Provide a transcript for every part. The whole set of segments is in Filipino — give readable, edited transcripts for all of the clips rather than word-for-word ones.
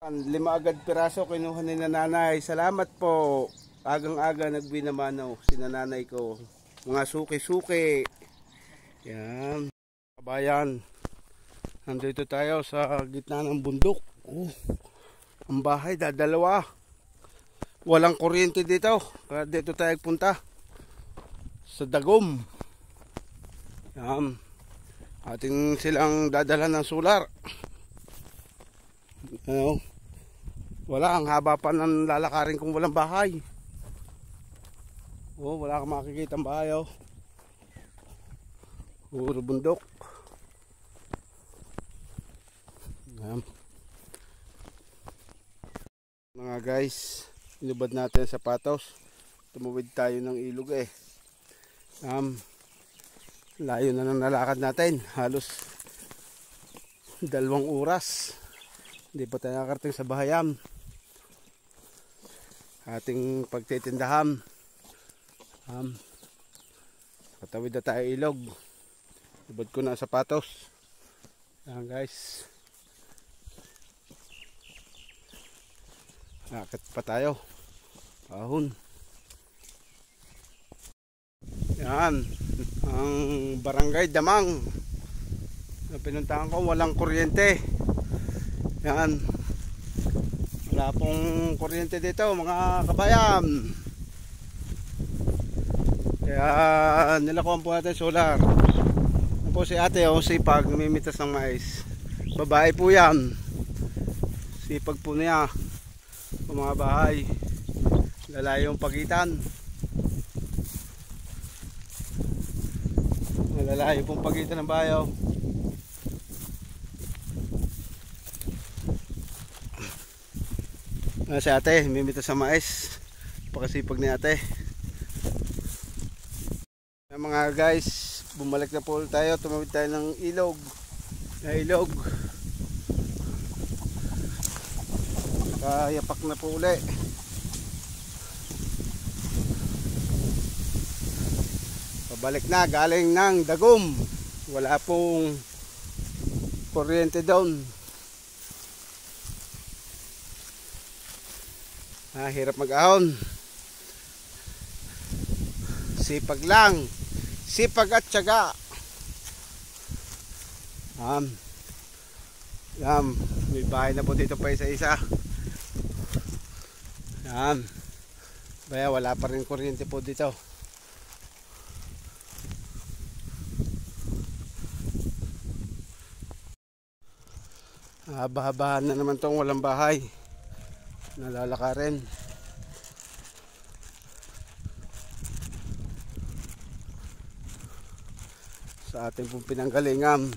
5 agad piraso kinuha ni nanay. Salamat po. Agang-aga nagbinamanaw si nanay ko. Mga suki-suki. Yan. Kabayan. Nandito tayo sa gitna ng bundok. Oh, ang bahay dadalawa. Walang kuryente dito. Kaya dito tayo punta. Sa Dagom. Yan. Ating silang dadala ng solar. Ano? Wala, ang haba pa ng lalakarin kung walang bahay. Oh, wala kang makikita ang bahay, oh. Puro bundok. Yan. Mga guys, inubad natin ang sapatos. Tumawid tayo ng ilog eh. Layo na ng nalakad natin. Halos 2 oras. Hindi pa tayo nakarating sa bahayan. Ating pagtitindahan. Patawid na tayo ilog. Ibad ko na sapatos. Ayan guys. Akit pa tayo. Ahon. Yan. Ang barangay Damang. Pinuntahan ko, walang kuryente. Yan. Wala pong kuryente dito mga kabayan. Kaya nilakuhan po natin solar. Ano po si ate o sipag, namimitas ng mais. Babae po yan. Sipag po niya. Ang mga bahay. Lalayong pagitan. Lalayo pong pagitan ng bayaw. Si ate, mimita sa mais. Pakasipag ni ate. Mga guys, bumalik na po tayo. Tumawid tayo ng ilog. Ilog. Kayapak na po uli. Pabalik na, galing ng Dagom. Wala pong kuryente doon. Hirap mag-ahon. Sipag lang. Sipag at tiyaga. May bahay na po dito pa isa-isa. Baya wala pa rin kuryente po dito. Haba-habahan na naman tong walang bahay. Nalalakarin. Sa ating pong pinanggalingan,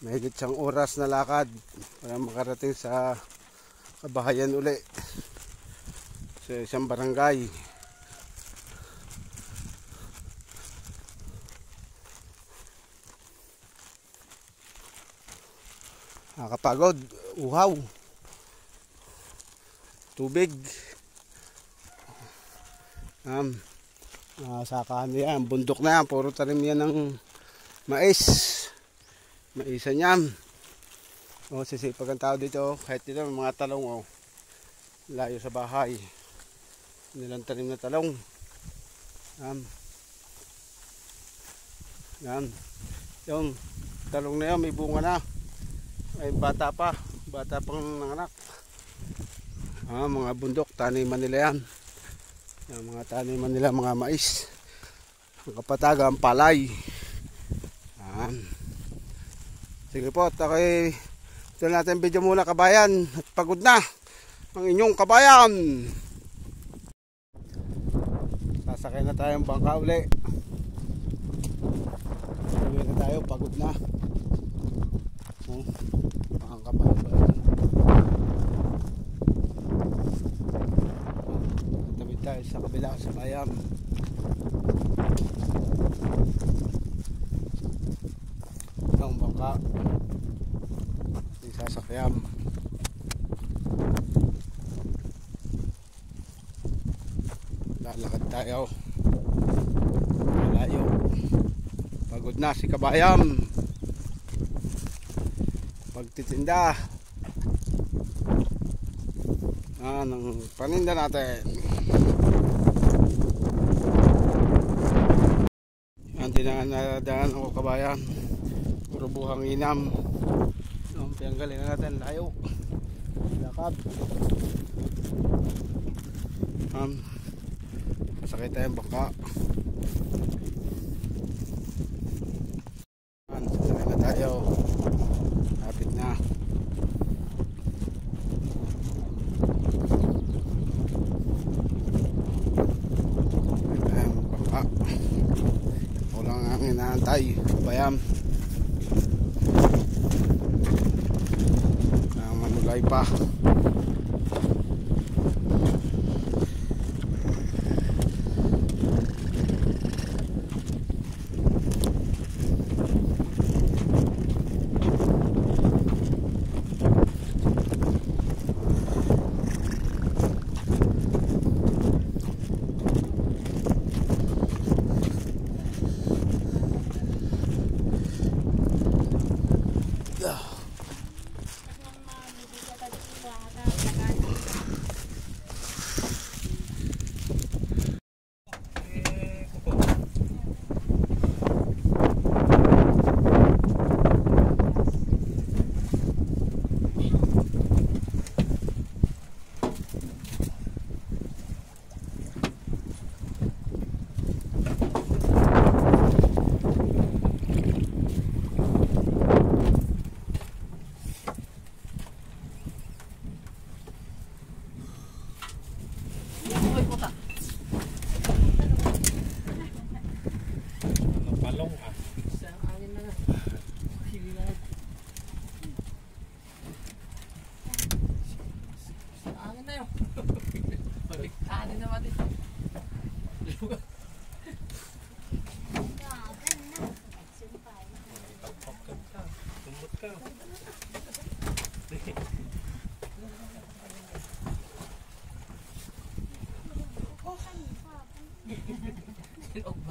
mahigit 1 oras na lakad para makarating sa kabahayan uli sa isang barangay. Nakakapagod, uhaw, tubig. Sakahan yan, bundok na yan, puro tarim yan ng mais. Maisan yan. Sisipag ang tao dito, kahit dito may mga talong, layo sa bahay. Nilang tarim na talong. Yung talong na yan, may bunga na. Ay bata pang nanganak. Mga bundok, taniman nila yan. Mga taniman nila, mga mais. Ang kapataga, ang palay. Sige po, ito natin video muna kabayan. At pagod na ang inyong kabayan. Sasakay na tayong bangka uli. Uwi na tayo, pagod na. Ang kabayan ba ito? Tabi tayo sa kabila sa bayan. Ang bangka sasakyan. Lalakad tayo malayo. Pagod na si kabayan pagtitinda. ng paninda natin. Yan din na nadaan ako kabayan. Puro buhang inam. Pinanggaling natin layo. Lakad. Masakit tayong bangka. Sakay na tayo. Lapit na. Walang ang inaantay bayam ang manulay pa.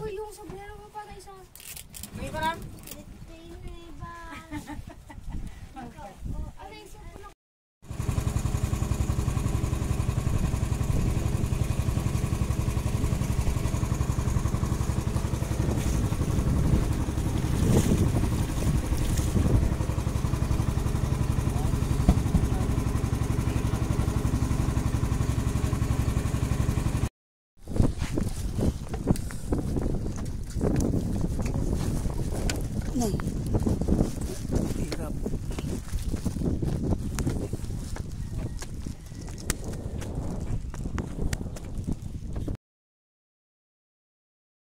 Uy, yung sombrero mo para isang... May parang? Ano yung supo na? No.